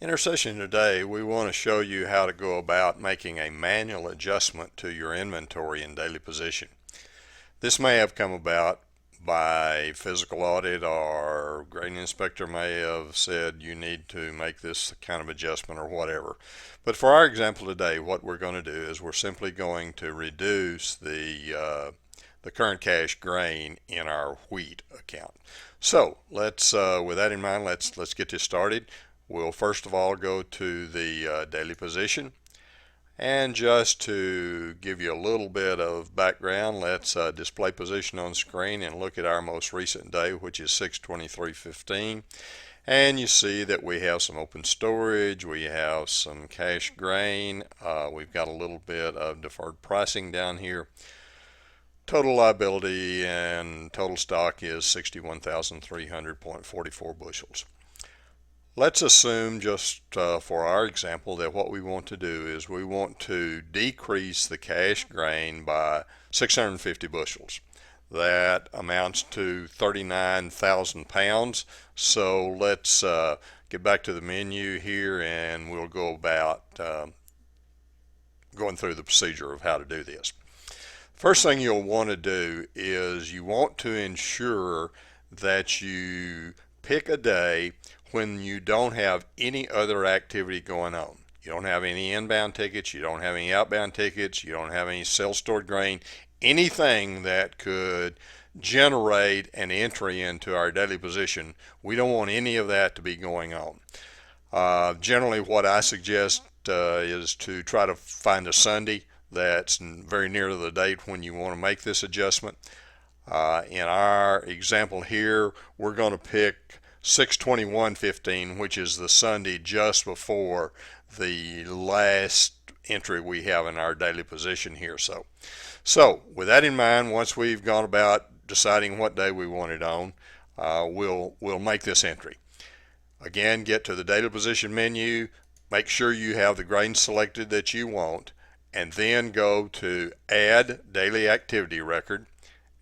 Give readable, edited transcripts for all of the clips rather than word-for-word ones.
In our session today, we want to show you how to go about making a manual adjustment to your inventory in daily position. This may have come about by physical audit, or grading inspector may have said you need to make this kind of adjustment or whatever. But for our example today, what we're going to do is we're simply going to reduce the current cash grain in our wheat account. So let's, with that in mind, let's get this started. We'll first of all go to the daily position, and just to give you a little bit of background, let's display position on screen and look at our most recent day, which is 6/23/15. And you see that we have some open storage, we have some cash grain, we've got a little bit of deferred pricing down here. Total liability and total stock is 61,300.44 bushels. Let's assume, just for our example, that what we want to do is we want to decrease the cash grain by 650 bushels. That amounts to 39,000 pounds. So let's get back to the menu here, and we'll go about going through the procedure of how to do this. First thing you'll want to do is you want to ensure that you pick a day when you don't have any other activity going on. You don't have any inbound tickets, you don't have any outbound tickets, you don't have any self-stored grain, anything that could generate an entry into our daily position. We don't want any of that to be going on. Generally what I suggest is to try to find a Sunday that's very near to the date when you want to make this adjustment. In our example here, we're going to pick 6/21/15, which is the Sunday just before the last entry we have in our daily position here. So with that in mind, once we've gone about deciding what day we want it on, we'll make this entry. Again, get to the daily position menu, make sure you have the grain selected that you want, and then go to Add Daily Activity Record.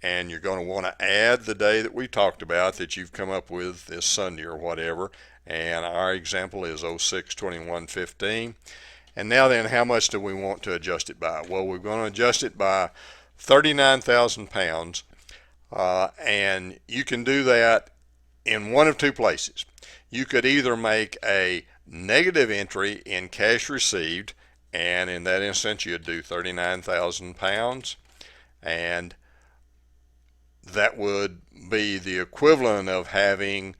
And you're going to want to add the day that we talked about that you've come up with this Sunday or whatever. And our example is 06/21/15. And now then, how much do we want to adjust it by? Well, we're going to adjust it by 39,000 pounds. And you can do that in one of two places. You could either make a negative entry in cash received, and in that instance you'd do 39,000 pounds, and that would be the equivalent of having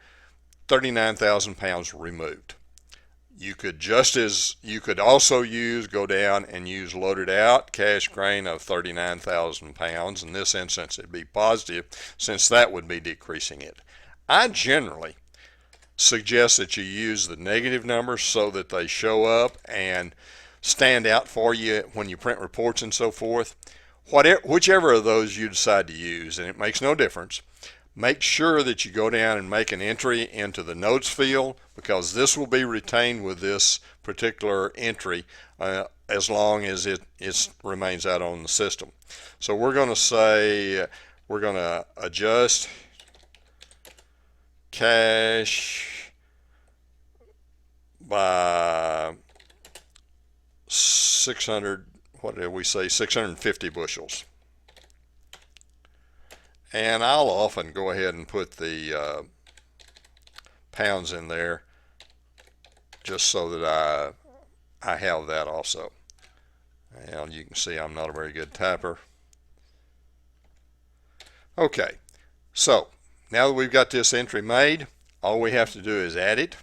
39,000 pounds removed. You could also go down and use loaded out cash grain of 39,000 pounds. In this instance it'd be positive, since that would be decreasing it. I generally suggest that you use the negative numbers so that they show up and stand out for you when you print reports and so forth. Whichever of those you decide to use, and it makes no difference, make sure that you go down and make an entry into the notes field, because this will be retained with this particular entry as long as it remains out on the system. So we're going to say we're going to adjust cash by 600, what did we say, 650 bushels. And I'll often go ahead and put the pounds in there just so that I have that also. And you can see I'm not a very good typer. Okay, so now that we've got this entry made, all we have to do is add it,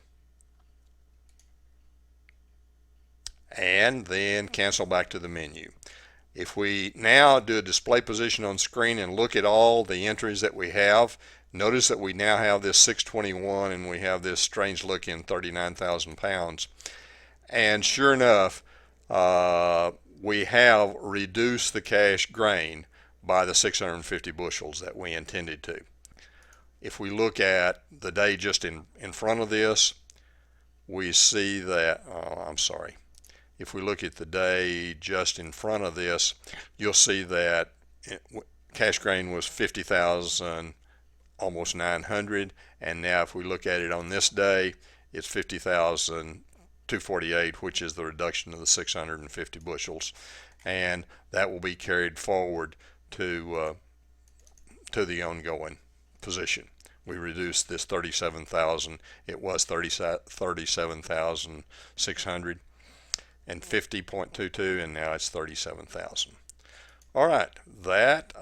and then cancel back to the menu. If we now do a display position on screen and look at all the entries that we have, notice that we now have this 621 and we have this strange looking 39,000 pounds. And sure enough, we have reduced the cash grain by the 650 bushels that we intended to. If we look at the day just in front of this, we see that, if we look at the day just in front of this, you'll see that cash grain was 50,000, almost 900, and now if we look at it on this day, it's 50,000 248, which is the reduction of the 650 bushels, and that will be carried forward to the ongoing position. We reduced this 37,000. It was 37,650.22, and now it's 37,000. All right, that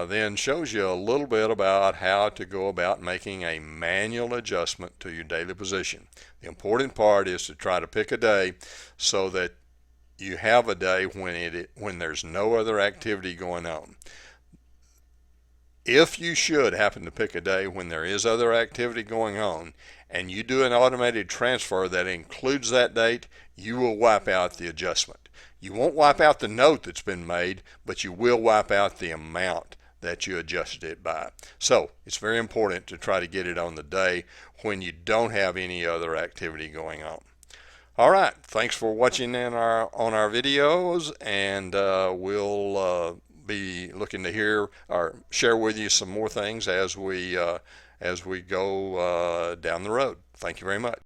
then shows you a little bit about how to go about making a manual adjustment to your daily position. The important part is to try to pick a day so that you have a day when there's no other activity going on. If you should happen to pick a day when there is other activity going on and you do an automated transfer that includes that date, you will wipe out the adjustment. You won't wipe out the note that's been made, but you will wipe out the amount that you adjusted it by. So it's very important to try to get it on the day when you don't have any other activity going on. All right, thanks for watching on our videos, and we'll be looking to hear or share with you some more things as we go down the road. Thank you very much.